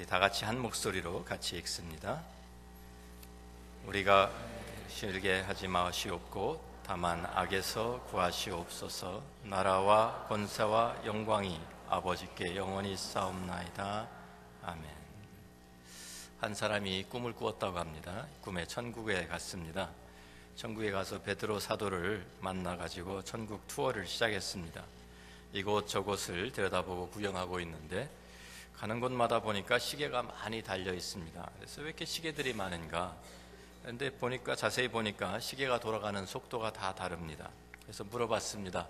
다 같이 한 목소리로 같이 읽습니다. 우리가 실게 하지 마시옵고 다만 악에서 구하시옵소서. 나라와 권세와 영광이 아버지께 영원히 있사옵나이다. 아멘. 한 사람이 꿈을 꾸었다고 합니다. 꿈에 천국에 갔습니다. 천국에 가서 베드로 사도를 만나가지고 천국 투어를 시작했습니다. 이곳저곳을 들여다보고 구경하고 있는데 가는 곳마다 보니까 시계가 많이 달려 있습니다. 그래서 왜 이렇게 시계들이 많은가? 근데 자세히 보니까 시계가 돌아가는 속도가 다 다릅니다. 그래서 물어봤습니다.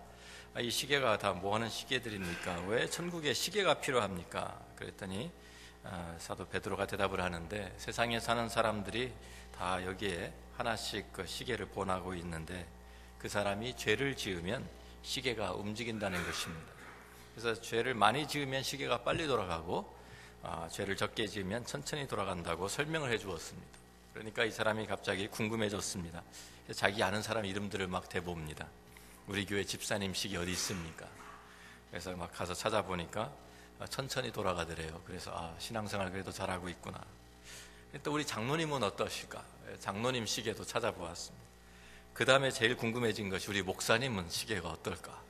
이 시계가 다 뭐하는 시계들입니까? 왜 천국에 시계가 필요합니까? 그랬더니 사도 베드로가 대답을 하는데, 세상에 사는 사람들이 다 여기에 하나씩 그 시계를 본하고 있는데 그 사람이 죄를 지으면 시계가 움직인다는 것입니다. 그래서 죄를 많이 지으면 시계가 빨리 돌아가고 죄를 적게 지으면 천천히 돌아간다고 설명을 해 주었습니다. 그러니까 이 사람이 갑자기 궁금해졌습니다. 자기 아는 사람 이름들을 막 대봅니다. 우리 교회 집사님 시계 어디 있습니까? 그래서 막 가서 찾아보니까 천천히 돌아가더래요. 그래서 신앙생활 그래도 잘하고 있구나. 또 우리 장로님은 어떠실까? 장로님 시계도 찾아보았습니다. 그 다음에 제일 궁금해진 것이 우리 목사님은 시계가 어떨까?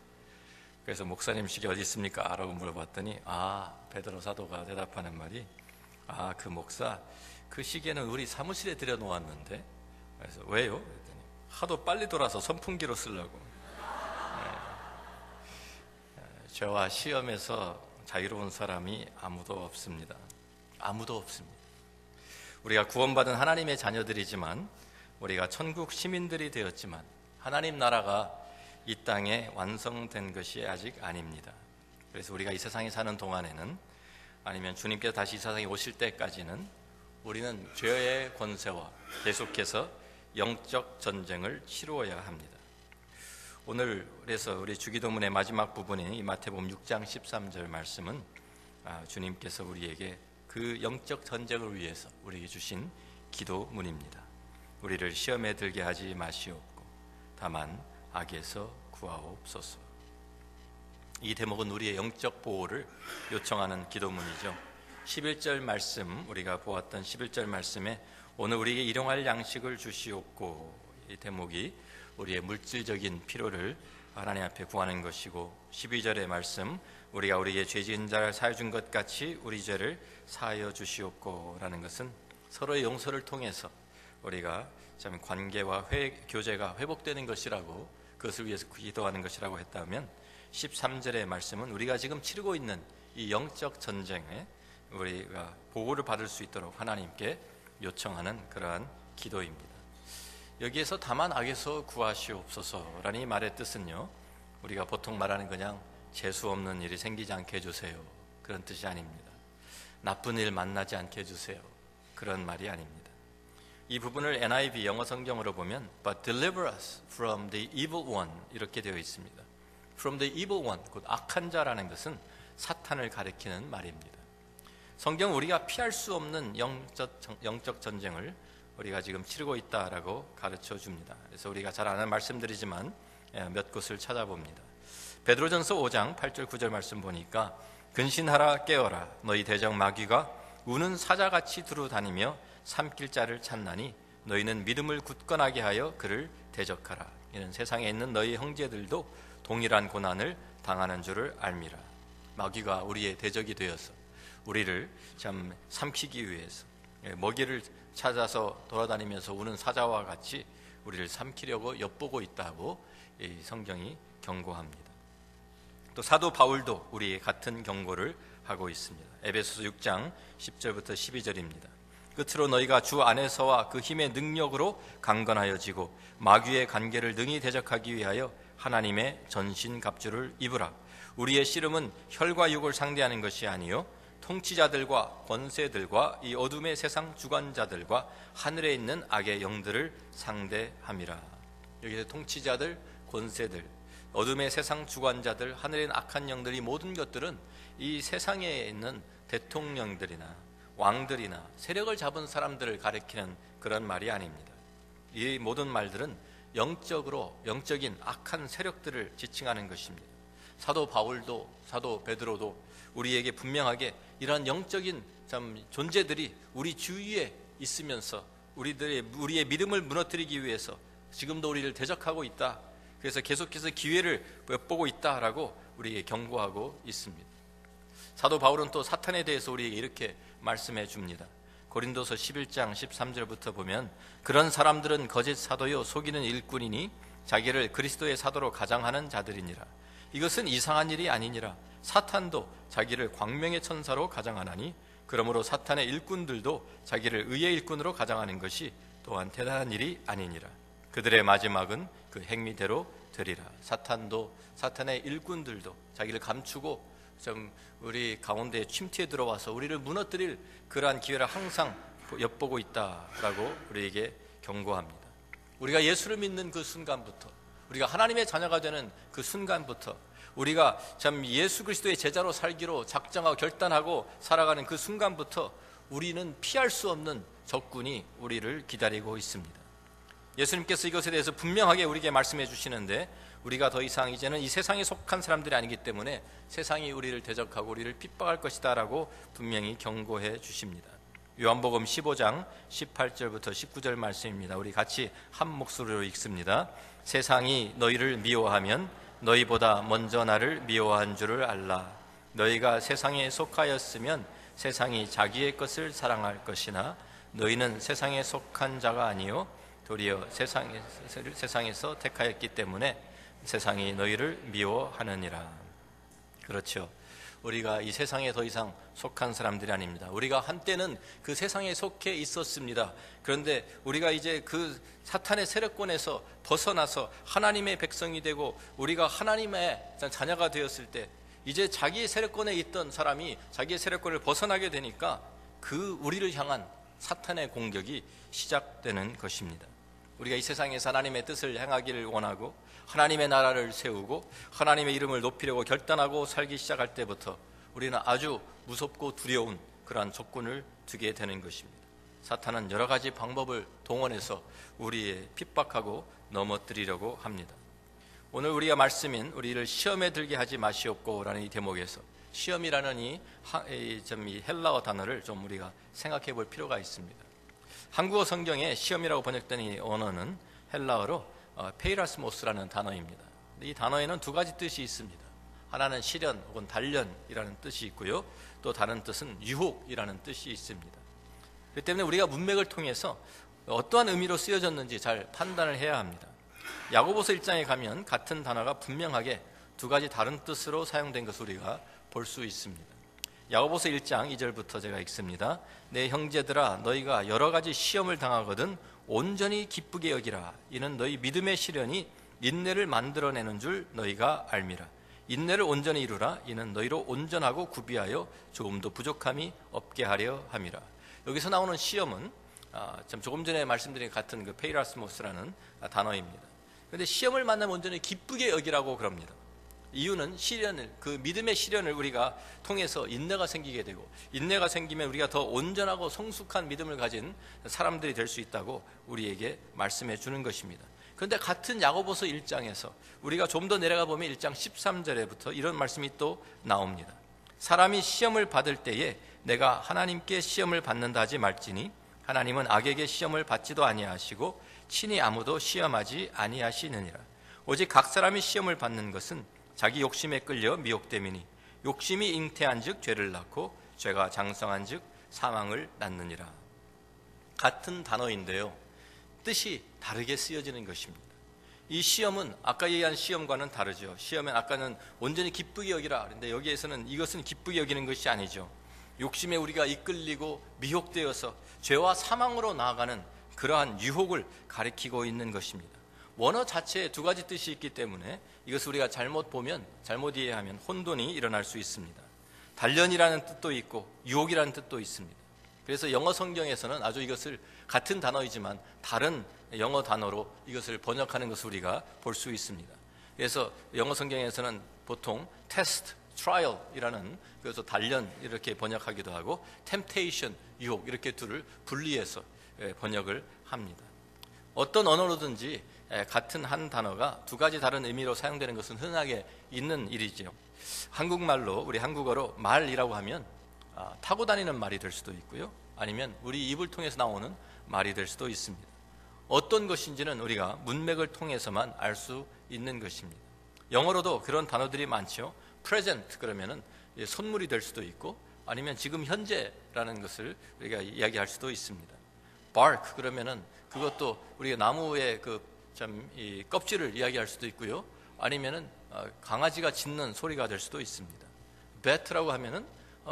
그래서 목사님 시계 어디 있습니까? 라고 물어봤더니 베드로 사도가 대답하는 말이 그 목사 그 시계는 우리 사무실에 들여놓았는데. 그래서 왜요? 그랬더니 하도 빨리 돌아서 선풍기로 쓰려고. 저와 시험에서 자유로운 사람이 아무도 없습니다. 아무도 없습니다. 우리가 구원받은 하나님의 자녀들이지만, 우리가 천국 시민들이 되었지만 하나님 나라가 이 땅에 완성된 것이 아직 아닙니다. 그래서 우리가 이 세상에 사는 동안에는, 아니면 주님께서 다시 이 세상에 오실 때까지는 우리는 죄의 권세와 계속해서 영적 전쟁을 치루어야 합니다. 오늘 그래서 우리 주기도문의 마지막 부분인 이 마태복음 6장 13절 말씀은 주님께서 우리에게 그 영적 전쟁을 위해서 우리에게 주신 기도문입니다. 우리를 시험에 들게 하지 마시옵고 다만 악에서 구하옵소서. 이 대목은 우리의 영적 보호를 요청하는 기도문이죠. 11절 말씀, 우리가 보았던 11절 말씀에 오늘 우리에게 일용할 양식을 주시옵고, 이 대목이 우리의 물질적인 필요를 하나님 앞에 구하는 것이고, 12절의 말씀, 우리가 우리에게 죄 지은 자를 사하여 준 것 같이 우리 죄를 사하여 주시옵고 라는 것은 서로의 용서를 통해서 우리가 참 관계와 교제가 회복되는 것이라고, 그것을 위해서 기도하는 것이라고 했다면, 13절의 말씀은 우리가 지금 치르고 있는 이 영적 전쟁에 우리가 보호를 받을 수 있도록 하나님께 요청하는 그러한 기도입니다. 여기에서 다만 악에서 구하시옵소서라는 이 말의 뜻은요, 우리가 보통 말하는 그냥 재수 없는 일이 생기지 않게 해주세요, 그런 뜻이 아닙니다. 나쁜 일 만나지 않게 해주세요, 그런 말이 아닙니다. 이 부분을 NIV 영어 성경으로 보면 But deliver us from the evil one 이렇게 되어 있습니다. From the evil one, 곧 악한 자라는 것은 사탄을 가리키는 말입니다. 성경은 우리가 피할 수 없는 영적 전쟁을 우리가 지금 치르고 있다라고 가르쳐 줍니다. 그래서 우리가 잘 아는 말씀들이지만 몇 곳을 찾아봅니다. 베드로전서 5장 8절 9절 말씀 보니까 근신하라 깨어라 너희 대적 마귀가 우는 사자같이 두루 다니며 삼킬 자를 찾나니 너희는 믿음을 굳건하게 하여 그를 대적하라. 이는 세상에 있는 너희 형제들도 동일한 고난을 당하는 줄을 알미라. 마귀가 우리의 대적이 되어서 우리를 참 삼키기 위해서 먹이를 찾아서 돌아다니면서 우는 사자와 같이 우리를 삼키려고 엿보고 있다고 이 성경이 경고합니다. 또 사도 바울도 우리의 같은 경고를 하고 있습니다. 에베소서 6장 10절부터 12절입니다. 끝으로 너희가 주 안에서와 그 힘의 능력으로 강건하여지고 마귀의 관계를 능히 대적하기 위하여 하나님의 전신갑주를 입으라. 우리의 씨름은 혈과 육을 상대하는 것이 아니요 통치자들과 권세들과 이 어둠의 세상 주관자들과 하늘에 있는 악의 영들을 상대함이라. 여기서 통치자들, 권세들, 어둠의 세상 주관자들, 하늘에 있는 악한 영들이, 모든 것들은 이 세상에 있는 대통령들이나 왕들이나 세력을 잡은 사람들을 가리키는 그런 말이 아닙니다. 이 모든 말들은 영적인 악한 세력들을 지칭하는 것입니다. 사도 바울도 사도 베드로도 우리에게 분명하게 이러한 영적인 참 존재들이 우리 주위에 있으면서 우리의 믿음을 무너뜨리기 위해서 지금도 우리를 대적하고 있다. 그래서 계속해서 기회를 엿보고 있다라고 우리에게 경고하고 있습니다. 사도 바울은 또 사탄에 대해서 우리에게 이렇게 말씀해 줍니다. 고린도서 11장 13절부터 보면 그런 사람들은 거짓 사도요 속이는 일꾼이니 자기를 그리스도의 사도로 가장하는 자들이니라. 이것은 이상한 일이 아니니라. 사탄도 자기를 광명의 천사로 가장하나니 그러므로 사탄의 일꾼들도 자기를 의의 일꾼으로 가장하는 것이 또한 대단한 일이 아니니라. 그들의 마지막은 그 행미대로 되리라. 사탄도 사탄의 일꾼들도 자기를 감추고 좀 우리 가운데 침투에 들어와서 우리를 무너뜨릴 그러한 기회를 항상 엿보고 있다라고 우리에게 경고합니다. 우리가 예수를 믿는 그 순간부터, 우리가 하나님의 자녀가 되는 그 순간부터, 우리가 참 예수 그리스도의 제자로 살기로 작정하고 결단하고 살아가는 그 순간부터 우리는 피할 수 없는 적군이 우리를 기다리고 있습니다. 예수님께서 이것에 대해서 분명하게 우리에게 말씀해 주시는데, 우리가 더 이상 이제는 이 세상에 속한 사람들이 아니기 때문에 세상이 우리를 대적하고 우리를 핍박할 것이다 라고 분명히 경고해 주십니다. 요한복음 15장 18절부터 19절 말씀입니다. 우리 같이 한 목소리로 읽습니다. 세상이 너희를 미워하면 너희보다 먼저 나를 미워한 줄을 알라. 너희가 세상에 속하였으면 세상이 자기의 것을 사랑할 것이나 너희는 세상에 속한 자가 아니요 도리어 세상에서 택하였기 때문에 세상이 너희를 미워하느니라. 그렇죠. 우리가 이 세상에 더 이상 속한 사람들이 아닙니다. 우리가 한때는 그 세상에 속해 있었습니다. 그런데 우리가 이제 그 사탄의 세력권에서 벗어나서 하나님의 백성이 되고 우리가 하나님의 자녀가 되었을 때 이제 자기의 세력권에 있던 사람이 자기의 세력권을 벗어나게 되니까 그 우리를 향한 사탄의 공격이 시작되는 것입니다. 우리가 이 세상에서 하나님의 뜻을 행하기를 원하고 하나님의 나라를 세우고 하나님의 이름을 높이려고 결단하고 살기 시작할 때부터 우리는 아주 무섭고 두려운 그러한 조건을 두게 되는 것입니다. 사탄은 여러 가지 방법을 동원해서 우리의 핍박하고 넘어뜨리려고 합니다. 오늘 우리가 말씀인 우리를 시험에 들게 하지 마시옵고라는 이 대목에서 시험이라는 이 헬라어 단어를 좀 우리가 생각해 볼 필요가 있습니다. 한국어 성경에 시험이라고 번역된 이 언어는 헬라어로 페이라스모스라는 단어입니다. 이 단어에는 두 가지 뜻이 있습니다. 하나는 시련 혹은 단련이라는 뜻이 있고요, 또 다른 뜻은 유혹이라는 뜻이 있습니다. 그렇기 때문에 우리가 문맥을 통해서 어떠한 의미로 쓰여졌는지 잘 판단을 해야 합니다. 야고보서 1장에 가면 같은 단어가 분명하게 두 가지 다른 뜻으로 사용된 것을 우리가 볼 수 있습니다. 야고보서 1장 2절부터 제가 읽습니다. 내 형제들아 너희가 여러 가지 시험을 당하거든 온전히 기쁘게 여기라. 이는 너희 믿음의 시련이 인내를 만들어내는 줄 너희가 알미라. 인내를 온전히 이루라. 이는 너희로 온전하고 구비하여 조금도 부족함이 없게 하려 함이라. 여기서 나오는 시험은 조금 전에 말씀드린 같은 그 페이라스모스라는 단어입니다. 그런데 시험을 만나면 온전히 기쁘게 여기라고 그럽니다. 이유는 시련을, 그 믿음의 시련을 우리가 통해서 인내가 생기게 되고, 인내가 생기면 우리가 더 온전하고 성숙한 믿음을 가진 사람들이 될 수 있다고 우리에게 말씀해 주는 것입니다. 그런데 같은 야고보서 1장에서 우리가 좀 더 내려가 보면 1장 13절에부터 이런 말씀이 또 나옵니다. 사람이 시험을 받을 때에 내가 하나님께 시험을 받는다 하지 말지니 하나님은 악에게 시험을 받지도 아니하시고 친히 아무도 시험하지 아니하시느니라. 오직 각 사람이 시험을 받는 것은 자기 욕심에 끌려 미혹됨이니 욕심이 잉태한 즉 죄를 낳고 죄가 장성한 즉 사망을 낳느니라. 같은 단어인데요, 뜻이 다르게 쓰여지는 것입니다. 이 시험은 아까 얘기한 시험과는 다르죠. 시험은 아까는 온전히 기쁘게 여기라, 그런데 여기에서는 이것은 기쁘게 여기는 것이 아니죠. 욕심에 우리가 이끌리고 미혹되어서 죄와 사망으로 나아가는 그러한 유혹을 가리키고 있는 것입니다. 원어 자체에 두 가지 뜻이 있기 때문에 이것을 우리가 잘못 보면, 잘못 이해하면 혼돈이 일어날 수 있습니다. 단련이라는 뜻도 있고 유혹이라는 뜻도 있습니다. 그래서 영어 성경에서는 아주 이것을 같은 단어이지만 다른 영어 단어로 이것을 번역하는 것을 우리가 볼 수 있습니다. 그래서 영어 성경에서는 보통 테스트, 트라이얼이라는, 그래서 단련 이렇게 번역하기도 하고 템테이션, 유혹 이렇게 둘을 분리해서 번역을 합니다. 어떤 언어로든지 같은 한 단어가 두 가지 다른 의미로 사용되는 것은 흔하게 있는 일이지요. 한국말로, 우리 한국어로 말이라고 하면 타고 다니는 말이 될 수도 있고요, 아니면 우리 입을 통해서 나오는 말이 될 수도 있습니다. 어떤 것인지는 우리가 문맥을 통해서만 알 수 있는 것입니다. 영어로도 그런 단어들이 많죠. present 그러면은 선물이 될 수도 있고, 아니면 지금 현재라는 것을 우리가 이야기할 수도 있습니다. bark 그러면은 그것도 우리가 나무의 이 껍질을 이야기할 수도 있고요, 아니면은 강아지가 짖는 소리가 될 수도 있습니다. bat라고 하면은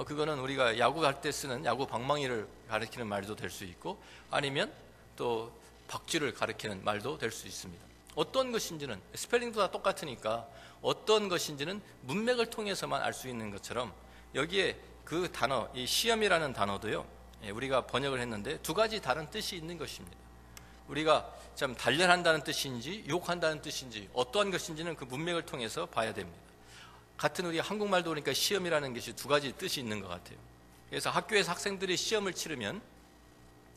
그거는 우리가 야구할 때 쓰는 야구 방망이를 가리키는 말도 될 수 있고, 아니면 또 박쥐를 가리키는 말도 될 수 있습니다. 어떤 것인지는 스펠링도 다 똑같으니까 어떤 것인지는 문맥을 통해서만 알 수 있는 것처럼, 여기에 그 단어, 이 시험이라는 단어도요, 우리가 번역을 했는데 두 가지 다른 뜻이 있는 것입니다. 우리가 참 단련한다는 뜻인지 유혹한다는 뜻인지 어떠한 것인지는 그 문맥을 통해서 봐야 됩니다. 같은 우리 한국말도 그러니까 시험이라는 것이 두 가지 뜻이 있는 것 같아요. 그래서 학교에서 학생들이 시험을 치르면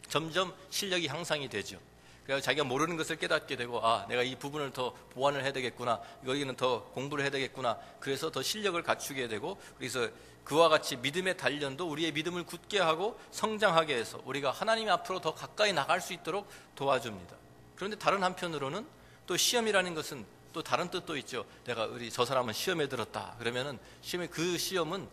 점점 실력이 향상이 되죠. 그래서 자기가 모르는 것을 깨닫게 되고, 내가 이 부분을 더 보완을 해야 되겠구나, 여기는 더 공부를 해야 되겠구나, 그래서 더 실력을 갖추게 되고, 그래서 그와 같이 믿음의 단련도 우리의 믿음을 굳게 하고 성장하게 해서 우리가 하나님 앞으로 더 가까이 나갈 수 있도록 도와줍니다. 그런데 다른 한편으로는 또 시험이라는 것은 또 다른 뜻도 있죠. 내가 저 사람은 시험에 들었다 그러면은 그 시험은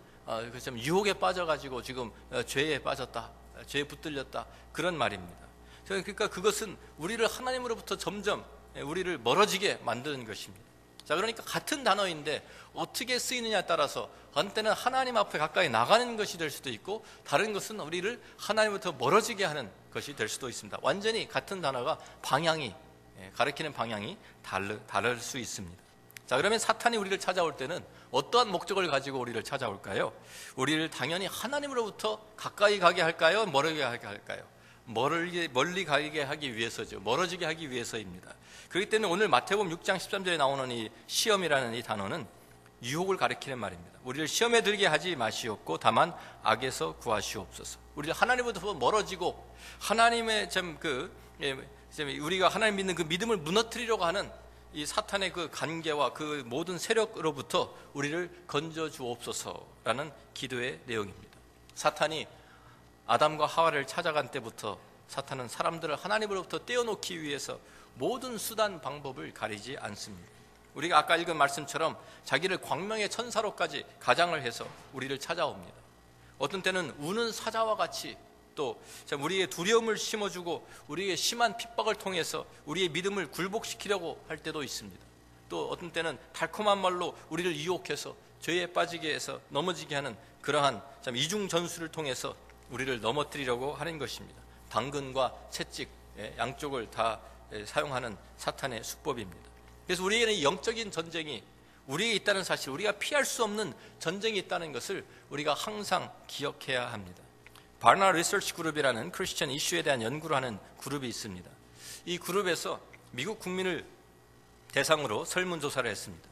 좀 유혹에 빠져가지고 지금 죄에 빠졌다, 죄에 붙들렸다, 그런 말입니다. 그러니까 그것은 우리를 하나님으로부터 점점 우리를 멀어지게 만드는 것입니다. 자, 그러니까 같은 단어인데 어떻게 쓰이느냐에 따라서 한때는 하나님 앞에 가까이 나가는 것이 될 수도 있고, 다른 것은 우리를 하나님부터 멀어지게 하는 것이 될 수도 있습니다. 완전히 같은 단어가 가리키는 방향이 다를 수 있습니다. 자, 그러면 사탄이 우리를 찾아올 때는 어떠한 목적을 가지고 우리를 찾아올까요? 우리를 당연히 하나님으로부터 가까이 가게 할까요? 멀어지게 하게 할까요? 멀리 가게 하기 위해서죠. 멀어지게 하기 위해서입니다. 그렇기 때문에 오늘 마태복음 6장 13절에 나오는 이 시험이라는 이 단어는 유혹을 가리키는 말입니다. 우리를 시험에 들게 하지 마시옵고 다만 악에서 구하시옵소서. 우리를 하나님으로부터 멀어지고 하나님의 우리가 하나님 믿는 그 믿음을 무너뜨리려고 하는 이 사탄의 그 관계와 그 모든 세력으로부터 우리를 건져 주옵소서라는 기도의 내용입니다. 사탄이 아담과 하와를 찾아간 때부터 사탄은 사람들을 하나님으로부터 떼어놓기 위해서 모든 수단 방법을 가리지 않습니다. 우리가 아까 읽은 말씀처럼 자기를 광명의 천사로까지 가장을 해서 우리를 찾아옵니다. 어떤 때는 우는 사자와 같이 또 우리의 두려움을 심어주고 우리의 심한 핍박을 통해서 우리의 믿음을 굴복시키려고 할 때도 있습니다. 또 어떤 때는 달콤한 말로 우리를 유혹해서 죄에 빠지게 해서 넘어지게 하는 그러한 이중 전술을 통해서 우리를 넘어뜨리려고 하는 것입니다. 당근과 채찍 양쪽을 다 사용하는 사탄의 수법입니다. 그래서 우리에게는 영적인 전쟁이 우리에게 있다는 사실, 우리가 피할 수 없는 전쟁이 있다는 것을 우리가 항상 기억해야 합니다. 바나 리서치 그룹이라는 크리스천 이슈에 대한 연구를 하는 그룹이 있습니다. 이 그룹에서 미국 국민을 대상으로 설문조사를 했습니다.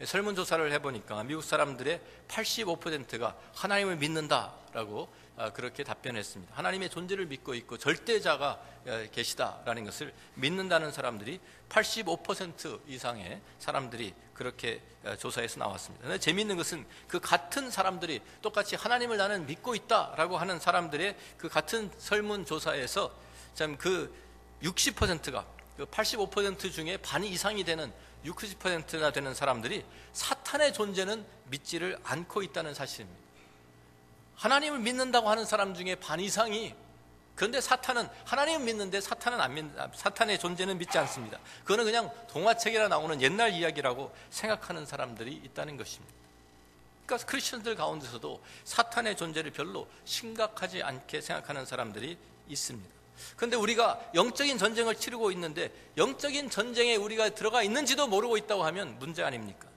설문조사를 해보니까 미국 사람들의 85%가 하나님을 믿는다라고 그렇게 답변했습니다. 하나님의 존재를 믿고 있고 절대자가 계시다라는 것을 믿는다는 사람들이 85% 이상의 사람들이 그렇게 조사에서 나왔습니다. 그런데 재미있는 것은 그 같은 사람들이 똑같이 하나님을 나는 믿고 있다라고 하는 사람들의 그 같은 설문조사에서 참 그 60%가 그 85% 중에 반 이상이 되는 60%나 되는 사람들이 사탄의 존재는 믿지를 않고 있다는 사실입니다. 하나님을 믿는다고 하는 사람 중에 반 이상이, 그런데 사탄은 하나님을 믿는데 사탄의 존재는 믿지 않습니다. 그거는 그냥 동화책이나 나오는 옛날 이야기라고 생각하는 사람들이 있다는 것입니다. 그러니까 크리스천들 가운데서도 사탄의 존재를 별로 심각하지 않게 생각하는 사람들이 있습니다. 그런데 우리가 영적인 전쟁을 치르고 있는데 영적인 전쟁에 우리가 들어가 있는지도 모르고 있다고 하면 문제 아닙니까?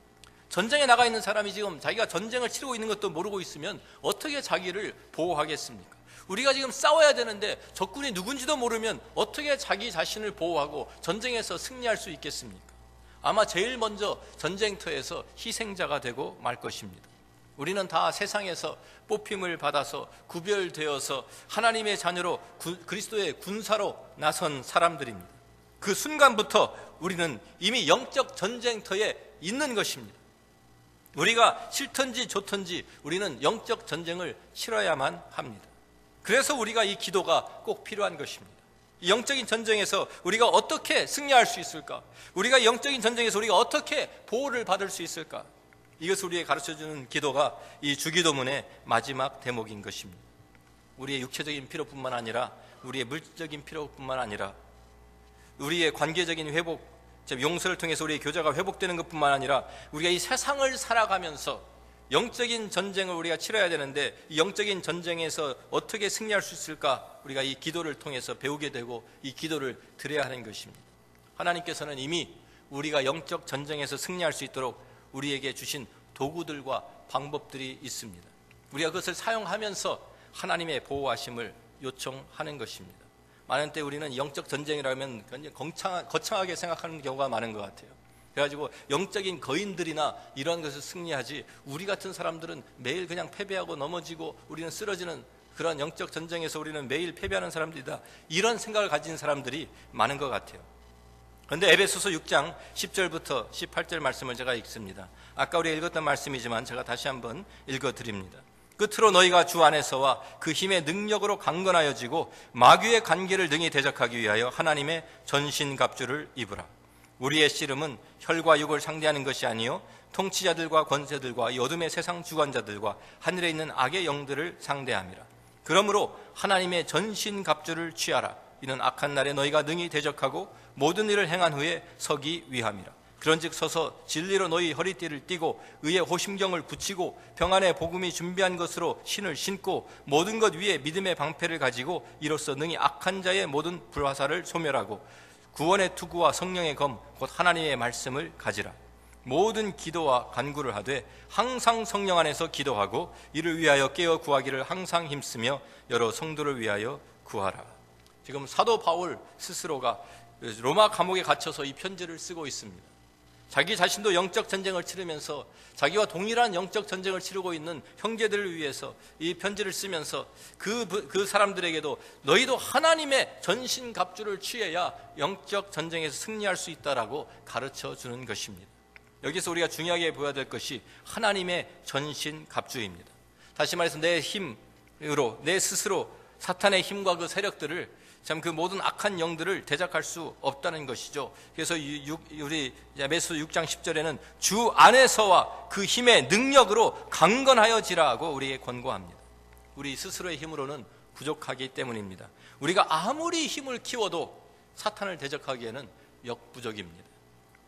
전쟁에 나가 있는 사람이 지금 자기가 전쟁을 치르고 있는 것도 모르고 있으면 어떻게 자기를 보호하겠습니까? 우리가 지금 싸워야 되는데 적군이 누군지도 모르면 어떻게 자기 자신을 보호하고 전쟁에서 승리할 수 있겠습니까? 아마 제일 먼저 전쟁터에서 희생자가 되고 말 것입니다. 우리는 다 세상에서 뽑힘을 받아서 구별되어서 하나님의 자녀로 그리스도의 군사로 나선 사람들입니다. 그 순간부터 우리는 이미 영적 전쟁터에 있는 것입니다. 우리가 싫든지 좋든지 우리는 영적 전쟁을 치러야만 합니다. 그래서 우리가 이 기도가 꼭 필요한 것입니다. 이 영적인 전쟁에서 우리가 어떻게 승리할 수 있을까? 우리가 영적인 전쟁에서 우리가 어떻게 보호를 받을 수 있을까? 이것을 우리에게 가르쳐주는 기도가 이 주기도문의 마지막 대목인 것입니다. 우리의 육체적인 필요뿐만 아니라 우리의 물질적인 필요뿐만 아니라 우리의 관계적인 회복, 용서를 통해서 우리의 교제가 회복되는 것뿐만 아니라 우리가 이 세상을 살아가면서 영적인 전쟁을 우리가 치러야 되는데 이 영적인 전쟁에서 어떻게 승리할 수 있을까? 우리가 이 기도를 통해서 배우게 되고 이 기도를 드려야 하는 것입니다. 하나님께서는 이미 우리가 영적 전쟁에서 승리할 수 있도록 우리에게 주신 도구들과 방법들이 있습니다. 우리가 그것을 사용하면서 하나님의 보호하심을 요청하는 것입니다. 많은 때 우리는 영적 전쟁이라면 굉장히 거창하게 생각하는 경우가 많은 것 같아요. 그래가지고 영적인 거인들이나 이런 것을 승리하지 우리 같은 사람들은 매일 그냥 패배하고 넘어지고 우리는 쓰러지는 그런 영적 전쟁에서 우리는 매일 패배하는 사람들이다, 이런 생각을 가진 사람들이 많은 것 같아요. 그런데 에베소서 6장 10절부터 18절 말씀을 제가 읽습니다. 아까 우리가 읽었던 말씀이지만 제가 다시 한번 읽어드립니다. 끝으로 너희가 주 안에서와 그 힘의 능력으로 강건하여지고 마귀의 관계를 능히 대적하기 위하여 하나님의 전신갑주를 입으라. 우리의 씨름은 혈과 육을 상대하는 것이 아니요 통치자들과 권세들과 이 어둠의 세상 주관자들과 하늘에 있는 악의 영들을 상대함이라. 그러므로 하나님의 전신갑주를 취하라. 이는 악한 날에 너희가 능히 대적하고 모든 일을 행한 후에 서기 위함이라. 그런즉 서서 진리로 너희 허리띠를 띠고 의의 호심경을 굳히고 평안의 복음이 준비한 것으로 신을 신고 모든 것 위에 믿음의 방패를 가지고 이로써 능히 악한 자의 모든 불화살을 소멸하고 구원의 투구와 성령의 검 곧 하나님의 말씀을 가지라. 모든 기도와 간구를 하되 항상 성령 안에서 기도하고 이를 위하여 깨어 구하기를 항상 힘쓰며 여러 성도를 위하여 구하라. 지금 사도 바울 스스로가 로마 감옥에 갇혀서 이 편지를 쓰고 있습니다. 자기 자신도 영적 전쟁을 치르면서 자기와 동일한 영적 전쟁을 치르고 있는 형제들을 위해서 이 편지를 쓰면서 그 사람들에게도 너희도 하나님의 전신갑주를 취해야 영적 전쟁에서 승리할 수 있다라고 가르쳐 주는 것입니다. 여기서 우리가 중요하게 보여야 될 것이 하나님의 전신갑주입니다. 다시 말해서 내 힘으로 내 스스로 사탄의 힘과 그 세력들을 참 그 모든 악한 영들을 대적할 수 없다는 것이죠. 그래서 우리 에베소 6장 10절에는 주 안에서와 그 힘의 능력으로 강건하여지라고 우리에게 권고합니다. 우리 스스로의 힘으로는 부족하기 때문입니다. 우리가 아무리 힘을 키워도 사탄을 대적하기에는 역부족입니다.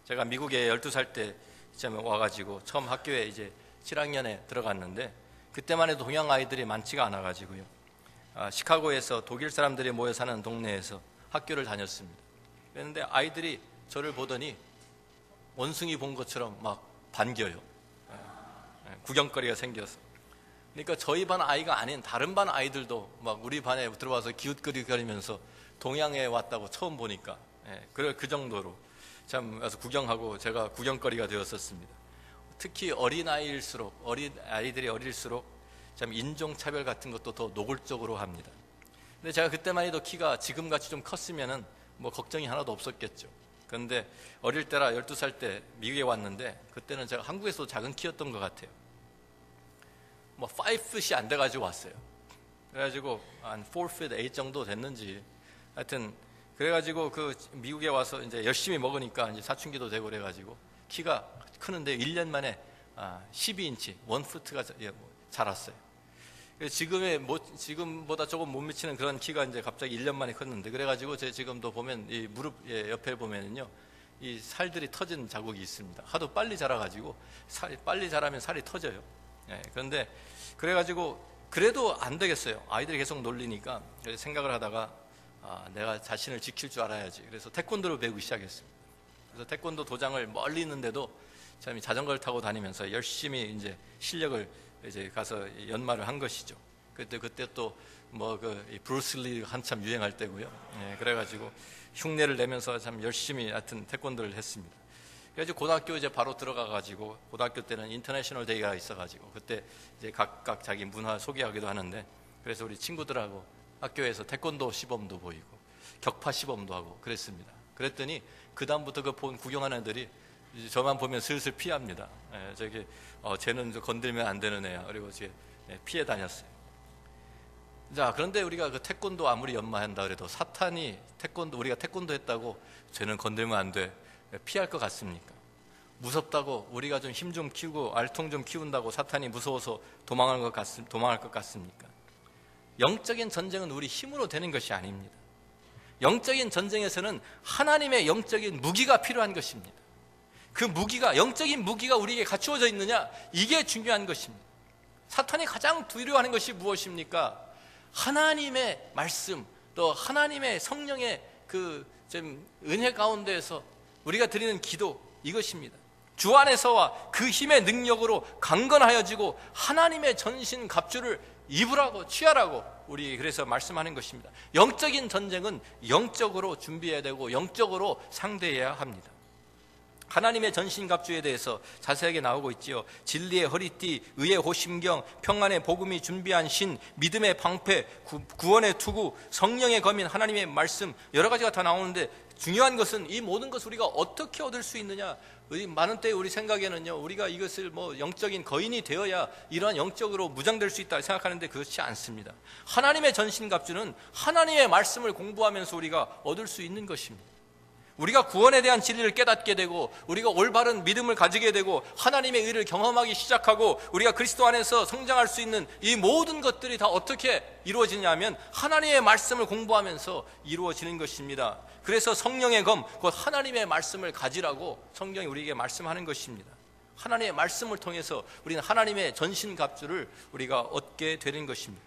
제가 미국에 12살 때 와가지고 처음 학교에 이제 7학년에 들어갔는데 그때만 해도 동양 아이들이 많지가 않아가지고요. 시카고에서 독일 사람들이 모여 사는 동네에서 학교를 다녔습니다. 그런데 아이들이 저를 보더니 원숭이 본 것처럼 막 반겨요. 구경거리가 생겨서. 그러니까 저희 반 아이가 아닌 다른 반 아이들도 막 우리 반에 들어와서 기웃거리면서 동양에 왔다고 처음 보니까 그 정도로 참 와서 구경하고 제가 구경거리가 되었었습니다. 특히 어린 아이들이 어릴수록 참 인종차별 같은 것도 더 노골적으로 합니다. 근데 제가 그때만 해도 키가 지금같이 좀 컸으면은 뭐 걱정이 하나도 없었겠죠. 그런데 어릴 때라 12살 때 미국에 왔는데 그때는 제가 한국에서도 작은 키였던 것 같아요. 뭐 5풋이 안 돼가지고 왔어요. 그래가지고 한 4풋 8 정도 됐는지 하여튼 그래가지고 그 미국에 와서 이제 열심히 먹으니까 이제 사춘기도 되고 그래가지고 키가 크는데 1년 만에 12인치 1풋가 자랐어요. 지금보다 조금 못 미치는 그런 키가 이제 갑자기 1년 만에 컸는데 그래가지고 제 지금도 보면 이 무릎 옆에 보면은요 이 살들이 터진 자국이 있습니다. 하도 빨리 자라가지고 빨리 자라면 살이 터져요. 그런데 그래가지고 그래도 안 되겠어요. 아이들이 계속 놀리니까 생각을 하다가 내가 자신을 지킬 줄 알아야지. 그래서 태권도를 배우기 시작했습니다. 그래서 태권도 도장을 멀리 있는데도 참 자전거를 타고 다니면서 열심히 이제 실력을 이제 가서 연마를 한 것이죠. 그때 또 뭐 브루슬리 한참 유행할 때고요. 그래가지고 흉내를 내면서 참 열심히 하여튼 태권도를 했습니다. 그래서 고등학교 이제 바로 들어가가지고 고등학교 때는 인터내셔널 데이가 있어가지고 그때 이제 각각 자기 문화 소개하기도 하는데 그래서 우리 친구들하고 학교에서 태권도 시범도 보이고 격파 시범도 하고 그랬습니다. 그랬더니 그 다음부터 그 본 구경하는 애들이 저만 보면 슬슬 피합니다. 쟤는 건들면 안 되는 애야. 그리고 이제 피해 다녔어요. 자, 그런데 우리가 그 태권도 아무리 연마한다 그래도 사탄이 우리가 태권도 했다고 쟤는 건들면 안 돼, 피할 것 같습니까? 무섭다고 우리가 좀 힘 좀 키우고 알통 좀 키운다고 사탄이 무서워서 도망할 것 같습니까? 영적인 전쟁은 우리 힘으로 되는 것이 아닙니다. 영적인 전쟁에서는 하나님의 영적인 무기가 필요한 것입니다. 그 무기가, 영적인 무기가 우리에게 갖추어져 있느냐, 이게 중요한 것입니다. 사탄이 가장 두려워하는 것이 무엇입니까? 하나님의 말씀, 또 하나님의 성령의 그 은혜 가운데에서 우리가 드리는 기도, 이것입니다. 주 안에서와 그 힘의 능력으로 강건하여지고 하나님의 전신 갑주를 입으라고, 취하라고 우리 그래서 말씀하는 것입니다. 영적인 전쟁은 영적으로 준비해야 되고 영적으로 상대해야 합니다. 하나님의 전신갑주에 대해서 자세하게 나오고 있지요. 진리의 허리띠, 의의 호심경, 평안의 복음이 준비한 신, 믿음의 방패, 구원의 투구, 성령의 검인 하나님의 말씀, 여러 가지가 다 나오는데 중요한 것은 이 모든 것을 우리가 어떻게 얻을 수 있느냐. 많은 때 우리 생각에는요, 우리가 이것을 영적인 거인이 되어야 이러한 영적으로 무장될 수 있다 생각하는데 그렇지 않습니다. 하나님의 전신갑주는 하나님의 말씀을 공부하면서 우리가 얻을 수 있는 것입니다. 우리가 구원에 대한 진리를 깨닫게 되고 우리가 올바른 믿음을 가지게 되고 하나님의 의를 경험하기 시작하고 우리가 그리스도 안에서 성장할 수 있는 이 모든 것들이 다 어떻게 이루어지냐면 하나님의 말씀을 공부하면서 이루어지는 것입니다. 그래서 성령의 검, 곧 하나님의 말씀을 가지라고 성경이 우리에게 말씀하는 것입니다. 하나님의 말씀을 통해서 우리는 하나님의 전신갑주를 우리가 얻게 되는 것입니다.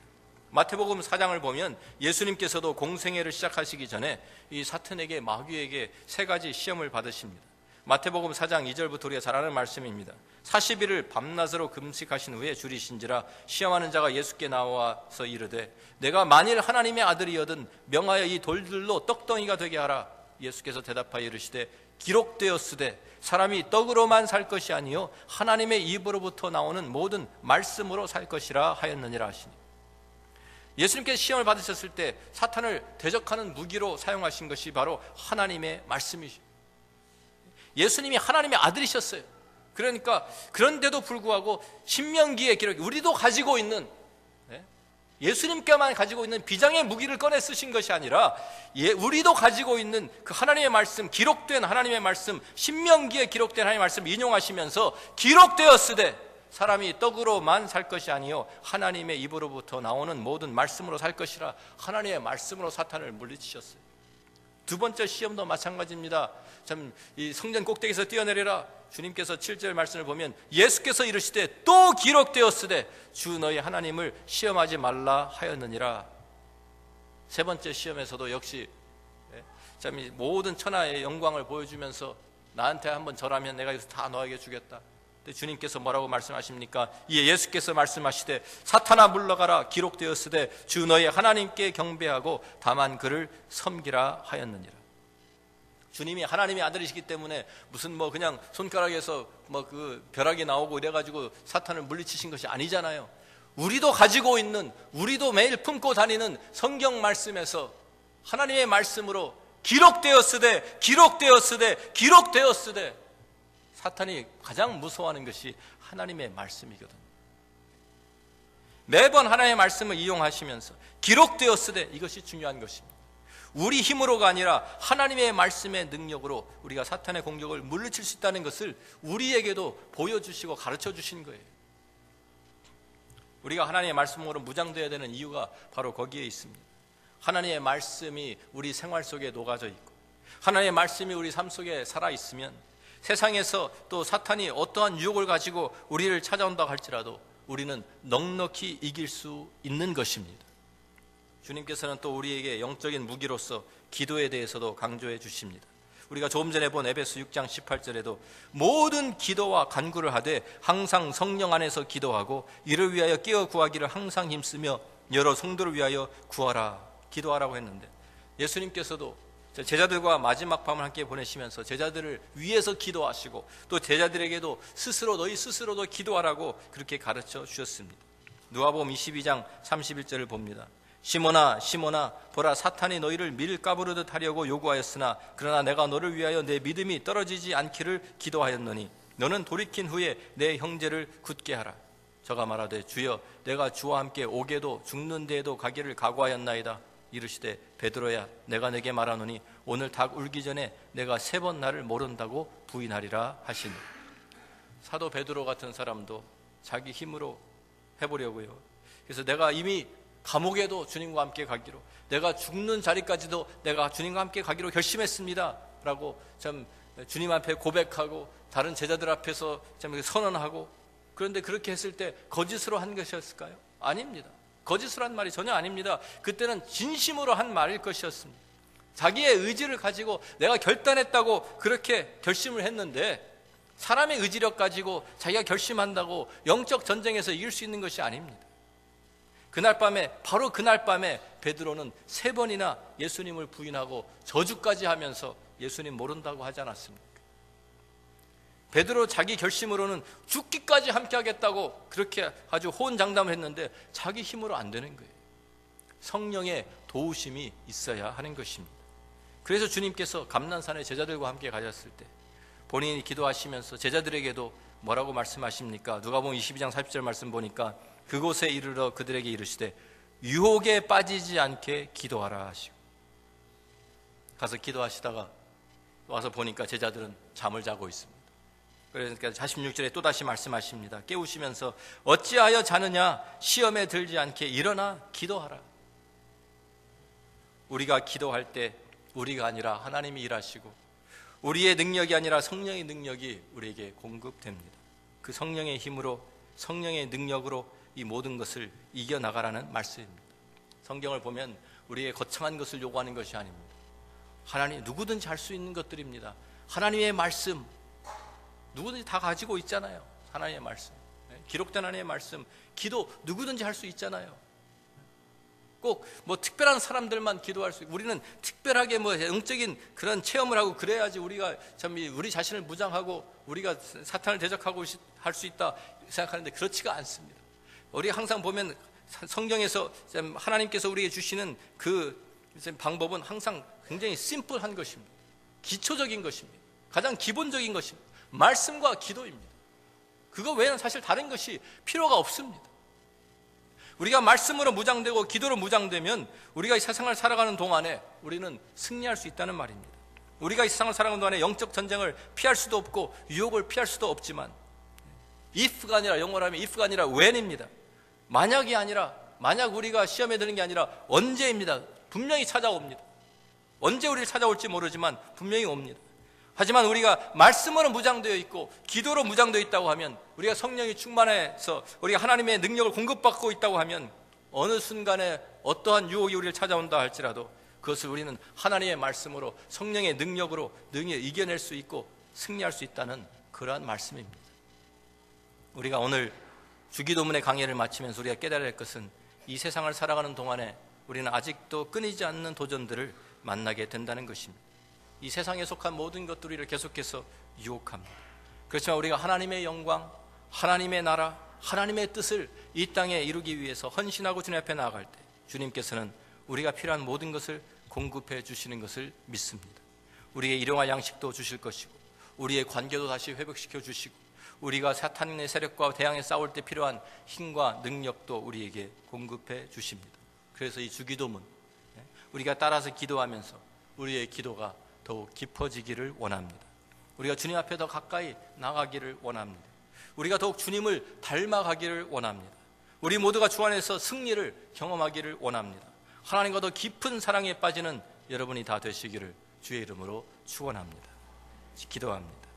마태복음 4장을 보면 예수님께서도 공생애를 시작하시기 전에 이 사탄에게, 마귀에게 세 가지 시험을 받으십니다. 마태복음 4장 2절부터 우리가 잘 아는 말씀입니다. 40일을 밤낮으로 금식하신 후에 줄이신지라 시험하는 자가 예수께 나와서 이르되 내가 만일 하나님의 아들이여든 명하여 이 돌들로 떡덩이가 되게 하라. 예수께서 대답하여 이르시되 기록되었으되 사람이 떡으로만 살 것이 아니요 하나님의 입으로부터 나오는 모든 말씀으로 살 것이라 하였느니라 하시니, 예수님께서 시험을 받으셨을 때 사탄을 대적하는 무기로 사용하신 것이 바로 하나님의 말씀이죠. 예수님이 하나님의 아들이셨어요. 그러니까 그런데도 불구하고 신명기의 기록, 우리도 가지고 있는, 예수님께만 가지고 있는 비장의 무기를 꺼내 쓰신 것이 아니라 우리도 가지고 있는 그 하나님의 말씀, 기록된 하나님의 말씀, 신명기에 기록된 하나님의 말씀 인용하시면서 기록되었으되 사람이 떡으로만 살 것이 아니요 하나님의 입으로부터 나오는 모든 말씀으로 살 것이라, 하나님의 말씀으로 사탄을 물리치셨어요. 두 번째 시험도 마찬가지입니다. 참, 이 성전 꼭대기에서 뛰어내리라. 주님께서 7절 말씀을 보면 예수께서 이르시되 또 기록되었으되 주 너희 하나님을 시험하지 말라 하였느니라. 세 번째 시험에서도 역시 참 모든 천하의 영광을 보여주면서 나한테 한번 절하면 내가 이것을 다 너에게 주겠다. 주님께서 뭐라고 말씀하십니까? 예수께서 말씀하시되 사탄아 물러가라. 기록되었으되 주 너희 하나님께 경배하고 다만 그를 섬기라 하였느니라. 주님이 하나님의 아들이시기 때문에 무슨 그냥 손가락에서 그 벼락이 나오고 이래가지고 사탄을 물리치신 것이 아니잖아요. 우리도 가지고 있는, 우리도 매일 품고 다니는 성경 말씀에서 하나님의 말씀으로 기록되었으되 기록되었으되 기록되었으되, 사탄이 가장 무서워하는 것이 하나님의 말씀이거든요. 매번 하나님의 말씀을 이용하시면서 기록되었으되, 이것이 중요한 것입니다. 우리 힘으로가 아니라 하나님의 말씀의 능력으로 우리가 사탄의 공격을 물리칠 수 있다는 것을 우리에게도 보여주시고 가르쳐 주신 거예요. 우리가 하나님의 말씀으로 무장되어야 되는 이유가 바로 거기에 있습니다. 하나님의 말씀이 우리 생활 속에 녹아져 있고 하나님의 말씀이 우리 삶 속에 살아있으면 세상에서 또 사탄이 어떠한 유혹을 가지고 우리를 찾아온다고 할지라도 우리는 넉넉히 이길 수 있는 것입니다. 주님께서는 또 우리에게 영적인 무기로서 기도에 대해서도 강조해 주십니다. 우리가 조금 전에 본 에베소 6장 18절에도 모든 기도와 간구를 하되 항상 성령 안에서 기도하고 이를 위하여 깨어 구하기를 항상 힘쓰며 여러 성도를 위하여 구하라, 기도하라고 했는데, 예수님께서도 제자들과 마지막 밤을 함께 보내시면서 제자들을 위해서 기도하시고 또 제자들에게도 너희 스스로도 기도하라고 그렇게 가르쳐 주셨습니다. 누가복음 22장 31절을 봅니다. 시몬아 시몬아 보라 사탄이 너희를 밀가부르듯 하려고 요구하였으나 그러나 내가 너를 위하여 내 믿음이 떨어지지 않기를 기도하였노니 너는 돌이킨 후에 내 형제를 굳게 하라. 저가 말하되 주여 내가 주와 함께 오게도 죽는 데에도 가기를 각오하였나이다. 이르시되 베드로야 내가 내게 말하노니 오늘 닭 울기 전에 내가 3번 나를 모른다고 부인하리라 하시니. 사도 베드로 같은 사람도 자기 힘으로 해보려고요. 그래서 내가 이미 감옥에도 주님과 함께 가기로, 내가 죽는 자리까지도 내가 주님과 함께 가기로 결심했습니다 라고 참 주님 앞에 고백하고 다른 제자들 앞에서 참 선언하고, 그런데 그렇게 했을 때 거짓으로 한 것이었을까요? 아닙니다. 거짓으로 한 말이 전혀 아닙니다. 그때는 진심으로 한 말일 것이었습니다. 자기의 의지를 가지고 내가 결단했다고 그렇게 결심을 했는데, 사람의 의지력 가지고 자기가 결심한다고 영적 전쟁에서 이길 수 있는 것이 아닙니다. 그날 밤에, 바로 그날 밤에 베드로는 3번이나 예수님을 부인하고 저주까지 하면서 예수님 모른다고 하지 않았습니까? 베드로 자기 결심으로는 죽기까지 함께 하겠다고 그렇게 아주 호언장담을 했는데 자기 힘으로 안 되는 거예요. 성령의 도우심이 있어야 하는 것입니다. 그래서 주님께서 감난산에 제자들과 함께 가셨을 때 본인이 기도하시면서 제자들에게도 뭐라고 말씀하십니까? 누가복음 22장 40절 말씀 보니까 그곳에 이르러 그들에게 이르시되 유혹에 빠지지 않게 기도하라 하시고, 가서 기도하시다가 와서 보니까 제자들은 잠을 자고 있습니다. 그러니까 46절에 또다시 말씀하십니다. 깨우시면서 어찌하여 자느냐, 시험에 들지 않게 일어나 기도하라. 우리가 기도할 때 우리가 아니라 하나님이 일하시고 우리의 능력이 아니라 성령의 능력이 우리에게 공급됩니다. 그 성령의 힘으로, 성령의 능력으로 이 모든 것을 이겨나가라는 말씀입니다. 성경을 보면 우리의 거창한 것을 요구하는 것이 아닙니다. 하나님, 누구든지 할 수 있는 것들입니다. 하나님의 말씀 누구든지 다 가지고 있잖아요. 하나님의 말씀, 기록된 하나님의 말씀, 기도 누구든지 할 수 있잖아요. 꼭 뭐 특별한 사람들만 기도할 수 있고, 우리는 특별하게 뭐 영적인 그런 체험을 하고 그래야지 우리가 참 우리 자신을 무장하고 우리가 사탄을 대적하고 할 수 있다 생각하는데 그렇지가 않습니다. 우리가 항상 보면 성경에서 하나님께서 우리에게 주시는 그 방법은 항상 굉장히 심플한 것입니다. 기초적인 것입니다. 가장 기본적인 것입니다. 말씀과 기도입니다. 그거 외에는 사실 다른 것이 필요가 없습니다. 우리가 말씀으로 무장되고 기도로 무장되면 우리가 이 세상을 살아가는 동안에 우리는 승리할 수 있다는 말입니다. 우리가 이 세상을 살아가는 동안에 영적 전쟁을 피할 수도 없고 유혹을 피할 수도 없지만, if가 아니라, 영어로 하면 if가 아니라 when입니다. 만약이 아니라, 만약 우리가 시험에 드는 게 아니라 언제입니다. 분명히 찾아옵니다. 언제 우리를 찾아올지 모르지만 분명히 옵니다. 하지만 우리가 말씀으로 무장되어 있고 기도로 무장되어 있다고 하면, 우리가 성령이 충만해서 우리가 하나님의 능력을 공급받고 있다고 하면 어느 순간에 어떠한 유혹이 우리를 찾아온다 할지라도 그것을 우리는 하나님의 말씀으로, 성령의 능력으로 능히 이겨낼 수 있고 승리할 수 있다는 그러한 말씀입니다. 우리가 오늘 주기도문의 강해를 마치면서 우리가 깨달아야 할 것은, 이 세상을 살아가는 동안에 우리는 아직도 끊이지 않는 도전들을 만나게 된다는 것입니다. 이 세상에 속한 모든 것들을 우리를 계속해서 유혹합니다. 그렇지만 우리가 하나님의 영광, 하나님의 나라, 하나님의 뜻을 이 땅에 이루기 위해서 헌신하고 주님 앞에 나아갈 때 주님께서는 우리가 필요한 모든 것을 공급해 주시는 것을 믿습니다. 우리의 일용할 양식도 주실 것이고 우리의 관계도 다시 회복시켜 주시고 우리가 사탄의 세력과 대항해 싸울 때 필요한 힘과 능력도 우리에게 공급해 주십니다. 그래서 이 주기도문, 우리가 따라서 기도하면서 우리의 기도가 더욱 깊어지기를 원합니다. 우리가 주님 앞에 더 가까이 나가기를 원합니다. 우리가 더욱 주님을 닮아가기를 원합니다. 우리 모두가 주 안에서 승리를 경험하기를 원합니다. 하나님과 더 깊은 사랑에 빠지는 여러분이 다 되시기를 주의 이름으로 축원합니다. 기도합니다.